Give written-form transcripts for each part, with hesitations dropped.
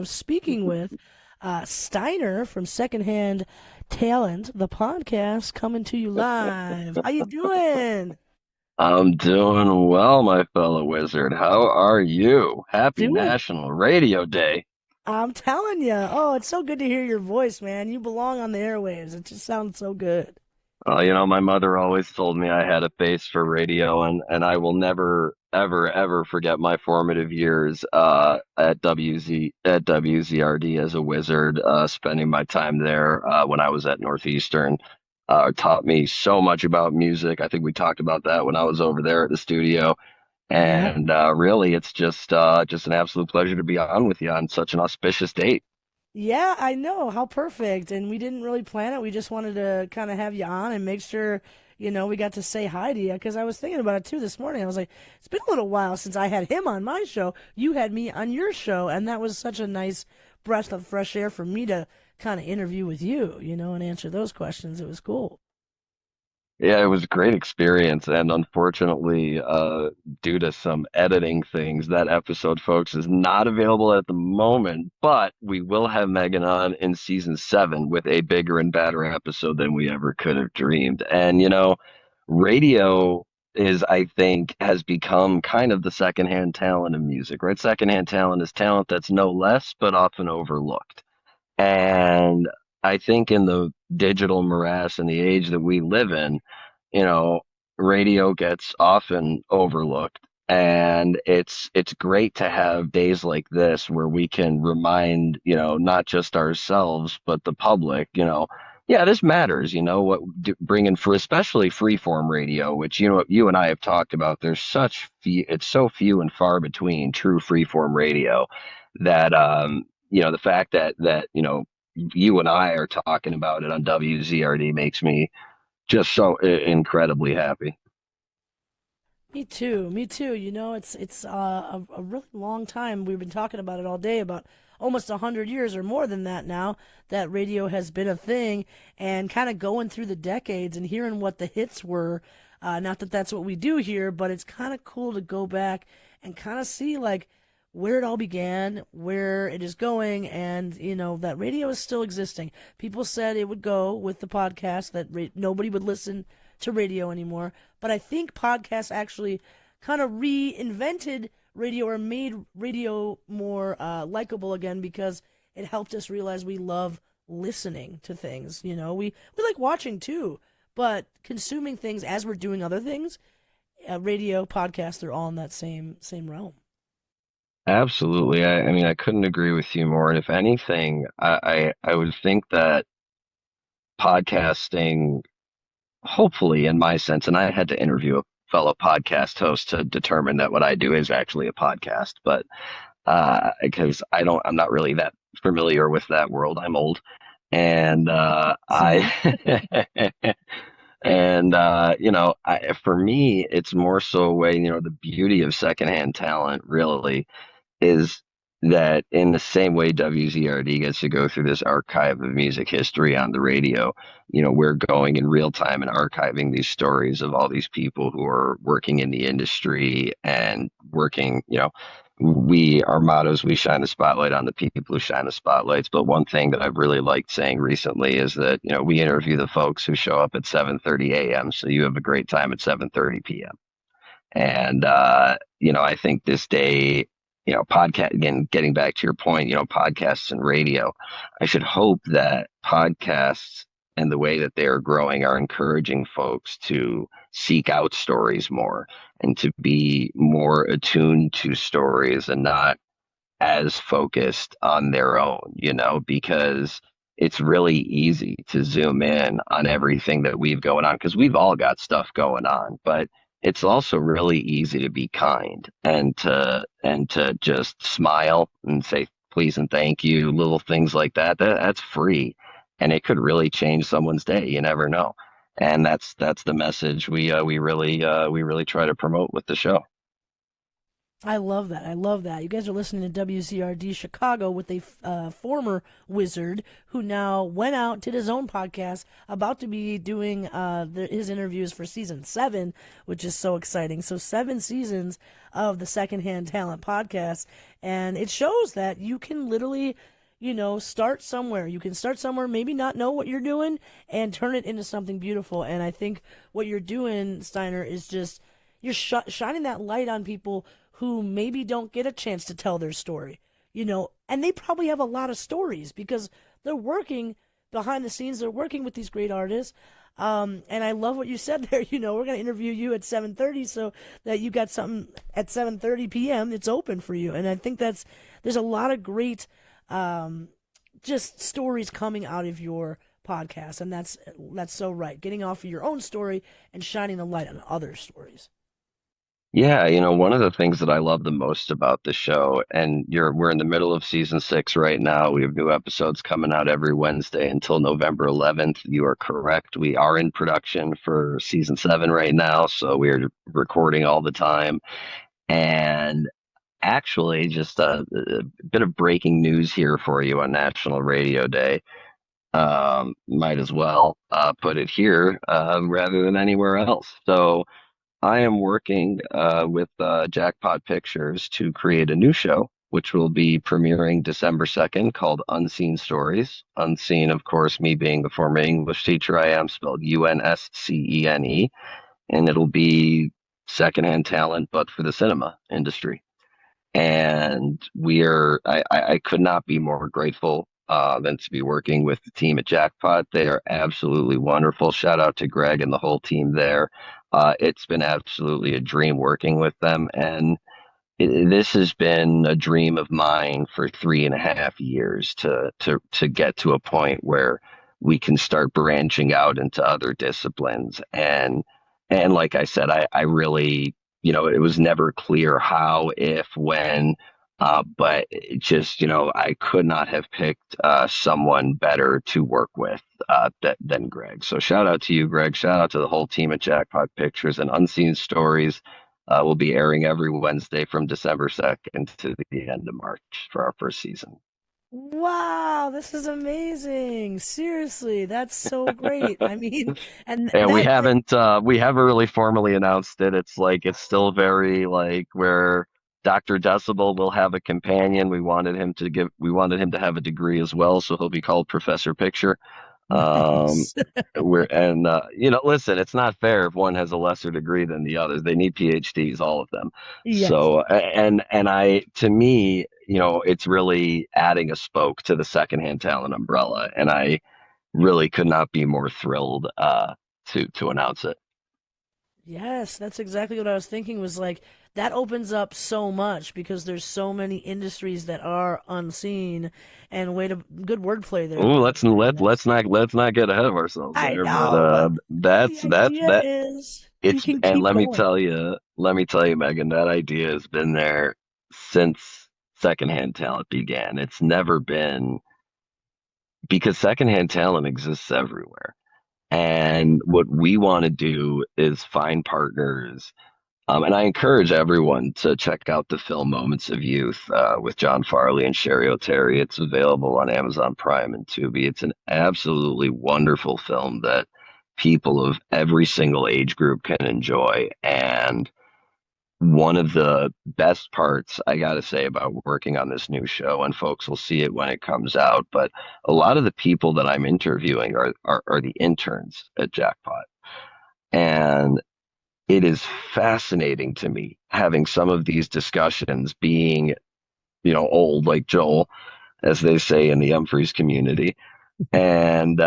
of speaking with Steiner from Secondhand Talent, the podcast coming to you live. How you doing? I'm doing well, my fellow wizard. How are you? Happy Doing. National Radio Day. I'm telling you. Oh, it's so good to hear your voice, man. You belong on the airwaves. It just sounds so good. My mother always told me I had a face for radio, and I will never, ever, ever forget my formative years at WZRD as a wizard, spending my time there when I was at Northeastern. Taught me so much about music. I think we talked about that when I was over there at the studio. Yeah. And really, it's just an absolute pleasure to be on with you on such an auspicious date. Yeah, I know. How perfect. And we didn't really plan it. We just wanted to kind of have you on and make sure, we got to say hi to you. Because I was thinking about it too this morning. I was like, it's been a little while since I had him on my show. You had me on your show. And that was such a nice breath of fresh air for me to kind of interview with you, and answer those questions. It was cool. Yeah, it was a great experience, and unfortunately, due to some editing things, that episode, folks, is not available at the moment. But we will have Megan on in season 7 with a bigger and badder episode than we ever could have dreamed. And radio is, I think, has become kind of the secondhand talent of music, right? Secondhand talent is talent that's no less, but often overlooked. And I think in the digital morass and the age that we live in, you know, radio gets often overlooked. And it's great to have days like this where we can remind, not just ourselves, but the public, yeah, this matters, bringing for especially freeform radio, which, you and I have talked about. There's such few, it's so few and far between true freeform radio that, the fact that you and I are talking about it on WZRD makes me just so incredibly happy. Me too. Me too. It's a really long time. We've been talking about it all day, about almost 100 years or more than that now, that radio has been a thing, and kind of going through the decades and hearing what the hits were. Not that that's what we do here, but it's kind of cool to go back and kind of see like where it all began, where it is going, and that radio is still existing. People said it would go with the podcast, that nobody would listen to radio anymore. But I think podcasts actually kind of reinvented radio, or made radio more likable again, because it helped us realize we love listening to things. We like watching too, but consuming things as we're doing other things, radio, podcasts, they're all in that same realm. Absolutely. I mean, I couldn't agree with you more. And if anything, I would think that podcasting, hopefully, in my sense, and I had to interview a fellow podcast host to determine that what I do is actually a podcast, but because I'm not really that familiar with that world. I'm old, and Same. for me, it's more so a way. The beauty of secondhand talent really is that in the same way WZRD gets to go through this archive of music history on the radio, we're going in real time and archiving these stories of all these people who are working in the industry and working, our motto is we shine the spotlight on the people who shine the spotlights. But one thing that I've really liked saying recently is that, we interview the folks who show up at 7:30 a.m. So you have a great time at 7:30 p.m. And, I think this day, podcast, again, getting back to your point, podcasts and radio, I should hope that podcasts and the way that they are growing are encouraging folks to seek out stories more and to be more attuned to stories and not as focused on their own, because it's really easy to zoom in on everything that we've going on because we've all got stuff going on, but it's also really easy to be kind and to just smile and say please and thank you, little things like that. That's free, and it could really change someone's day. You never know, and that's the message we really try to promote with the show. I love that. I love that. You guys are listening to WZRD Chicago with a former wizard who now went out, did his own podcast, about to be doing his interviews for season 7, which is so exciting. So, 7 seasons of the Secondhand Talent podcast. And it shows that you can literally, start somewhere. You can start somewhere, maybe not know what you're doing, and turn it into something beautiful. And I think what you're doing, Steiner, is just you're shining that light on people who maybe don't get a chance to tell their story, and they probably have a lot of stories because they're working behind the scenes, they're working with these great artists. And I love what you said there. We're going to interview you at 7:30 so that you got something at 7:30 p.m. It's open for you. And I think there's a lot of great just stories coming out of your podcast, and that's so right. Getting off of your own story and shining the light on other stories. Yeah, one of the things that I love the most about the show, and we're in the middle of season 6 right now. We have new episodes coming out every Wednesday until November 11th. You are correct. We are in production for season 7 right now, so we're recording all the time. And actually, just a bit of breaking news here for you on National Radio Day. Might as well put it here rather than anywhere else. So. I am working with Jackpot Pictures to create a new show, which will be premiering December 2nd, called Unscene Stories. Unseen, of course, me being the former English teacher I am, spelled Unscene, and it'll be secondhand talent, but for the cinema industry. And I could not be more grateful than to be working with the team at Jackpot. They are absolutely wonderful. Shout out to Greg and the whole team there. It's been absolutely a dream working with them. And this has been a dream of mine for 3.5 years to get to a point where we can start branching out into other disciplines. And like I said, I really, it was never clear how, if, when, but it just, I could not have picked someone better to work with than Greg. So shout out to you, Greg. Shout out to the whole team at Jackpot Pictures and Unseen Stories. Will be airing every Wednesday from December 2nd to the end of March for our first season. Wow, this is amazing. Seriously, that's so great. I mean, and And that we haven't really formally announced it. It's like it's still very like where Dr. Decibel will have a companion. We wanted him to have a degree as well, so he'll be called Professor Picture. Um, nice. listen, it's not fair if one has a lesser degree than the others. They need PhDs, all of them. Yes. So, to me, it's really adding a spoke to the secondhand talent umbrella, and I really could not be more thrilled to announce it. Yes, that's exactly what I was thinking was like that opens up so much because there's so many industries that are unseen and way to good wordplay there, Oh, by the way. let's not get ahead of ourselves I there. But know, but the that's idea that is you it's can and keep going. let me tell you, Megan, that idea has been there since secondhand talent began. It's never been because secondhand talent exists everywhere. And what we want to do is find partners. And I encourage everyone to check out the film Moments of Youth with John Farley and Sherry O'Terry. It's available on Amazon Prime and Tubi. It's an absolutely wonderful film that people of every single age group can enjoy. And one of the best parts I got to say about working on this new show, and folks will see it when it comes out, but a lot of the people that I'm interviewing are the interns at Jackpot. And it is fascinating to me having some of these discussions being, old like Joel, as they say in the Humphreys community, and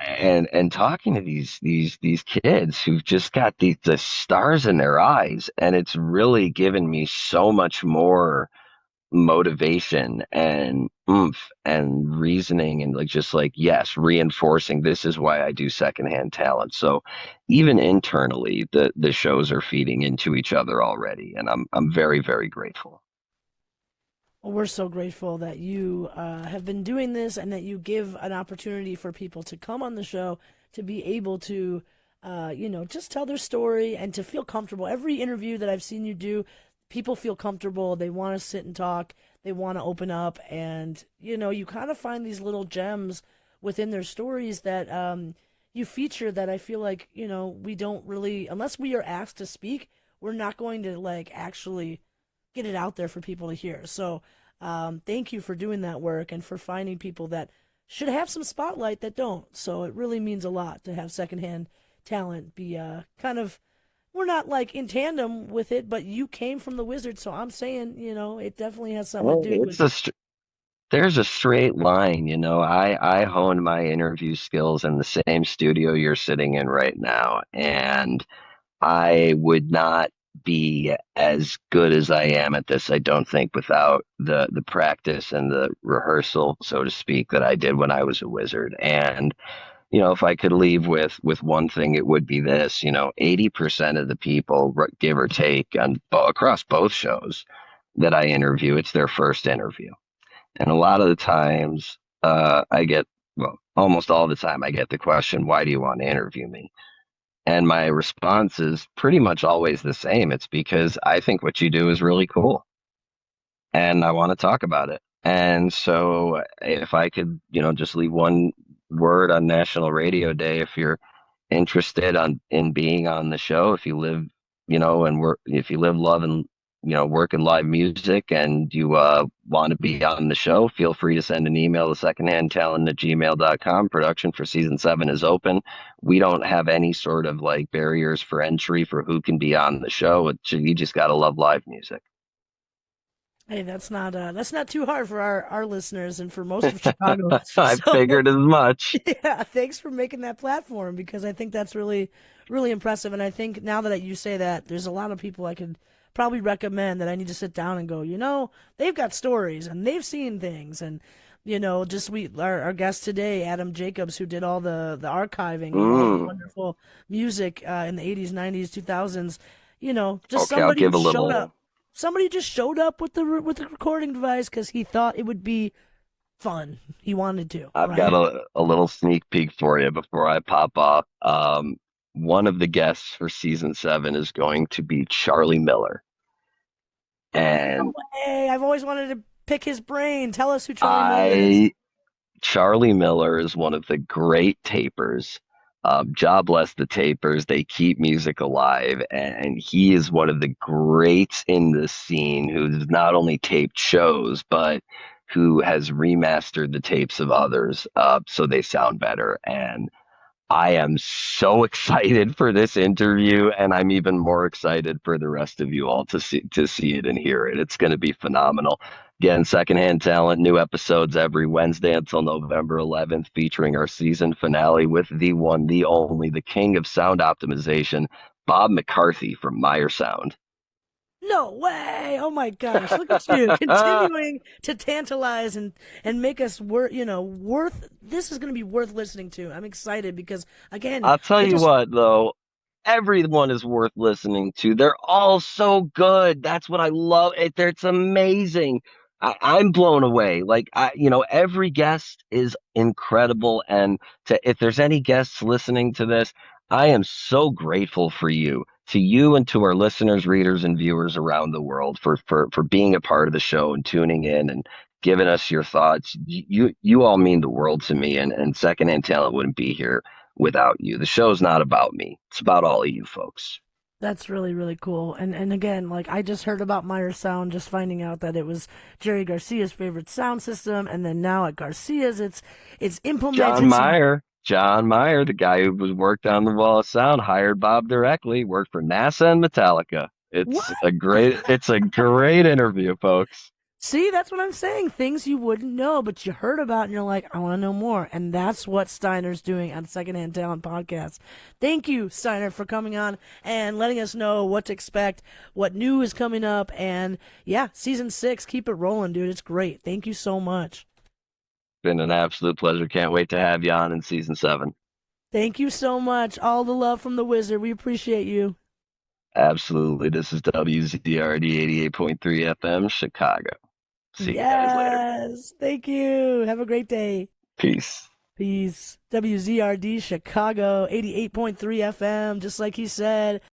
and talking to these kids who've just got the stars in their eyes, and it's really given me so much more motivation and oomph and reasoning and like just like yes reinforcing this is why I do secondhand talent. So even internally the shows are feeding into each other already, and I'm very, very grateful. Well, we're so grateful that you have been doing this and that you give an opportunity for people to come on the show to be able to, just tell their story and to feel comfortable. Every interview that I've seen you do, people feel comfortable. They want to sit and talk. They want to open up, and you kind of find these little gems within their stories that you feature that I feel like we don't really, unless we are asked to speak, we're not going to like actually get it out there for people to hear. So thank you for doing that work and for finding people that should have some spotlight that don't. So it really means a lot to have secondhand talent be kind of, we're not like in tandem with it, but you came from the Wizard, so I'm saying, it definitely has something Well, to do with. there's a straight line, I honed my interview skills in the same studio you're sitting in right now, and I would not be as good as I am at this, I don't think, without the practice and the rehearsal, so to speak, that I did when I was a wizard. And if I could leave with one thing, it would be this. 80% of the people, give or take, across both shows that I interview, it's their first interview, and a lot of the times, I get, well, almost all the time, I get the question, "Why do you want to interview me?" And my response is pretty much always the same. It's because I think what you do is really cool and I want to talk about it. And so if I could, just leave one word on National Radio Day, if you're interested in being on the show, if you live, and work, if you live, love, and work in live music, and you want to be on the show, feel free to send an email to secondhandtalent@gmail.com. Production for season 7 is open. We don't have any sort of like barriers for entry for who can be on the show. You just got to love live music. Hey, that's not too hard for our listeners and for most of Chicago. I So figured as much. yeah, thanks for making that platform because I think that's really, really impressive. And I think now that you say that, there's a lot of people I could probably recommend that I need to sit down and go, they've got stories and they've seen things. And, just our guest today, Adam Jacobs, who did all the archiving of all the Mm. wonderful music in the 80s, 90s, 2000s, just Okay, I'll somebody give a showed up. little. Somebody just showed up with the recording device because he thought it would be fun. He wanted to, I've got right? a little sneak peek for you before I pop off. One of the guests for season 7 is going to be Charlie Miller. No And way. I've always wanted to pick his brain. Tell us who Charlie Miller is. I, Charlie Miller is one of the great tapers. God bless the tapers. They keep music alive. And he is one of the greats in the scene who's not only taped shows, but who has remastered the tapes of others so they sound better. And I am so excited for this interview, and I'm even more excited for the rest of you all to see it and hear it. It's going to be phenomenal. Again, Secondhand Talent, new episodes every Wednesday until November 11th, featuring our season finale with the one, the only, the king of sound optimization, Bob McCarthy from Meyer Sound. No way. Oh my gosh. Look at you continuing to tantalize and make us worth this is going to be worth listening to. I'm excited because again, I'll tell we're you just what, though, everyone is worth listening to. They're all so good. That's what I love. It's amazing. I'm blown away. Every guest is incredible. And if there's any guests listening to this, I am so grateful for you, to you and to our listeners, readers, and viewers around the world for being a part of the show and tuning in and giving us your thoughts. You all mean the world to me, and Secondhand Talent wouldn't be here without you. The show's not about me. It's about all of you folks. that's really really cool. And again, like I just heard about Meyer Sound just finding out that it was Jerry Garcia's favorite sound system and then now at Garcia's it's John implemented some. Meyer, John Meyer, the guy who was worked on the Wall of Sound, hired Bob directly, worked for NASA and Metallica. What? It's a great interview, folks. See, that's what I'm saying. Things you wouldn't know, but you heard about and you're like, I want to know more. And that's what Steiner's doing on Secondhand Talent Podcast. Thank you, Steiner, for coming on and letting us know what to expect, what new is coming up. And yeah, season 6, keep it rolling, dude. It's great. Thank you so much. Been an absolute pleasure. Can't wait to have you on in season 7. Thank you so much. All the love from the Wizard. We appreciate you. Absolutely. This is WZRD 88.3 FM, Chicago. See you guys later. Yes. Thank you. Have a great day. Peace. Peace. WZRD Chicago 88.3 FM, just like he said.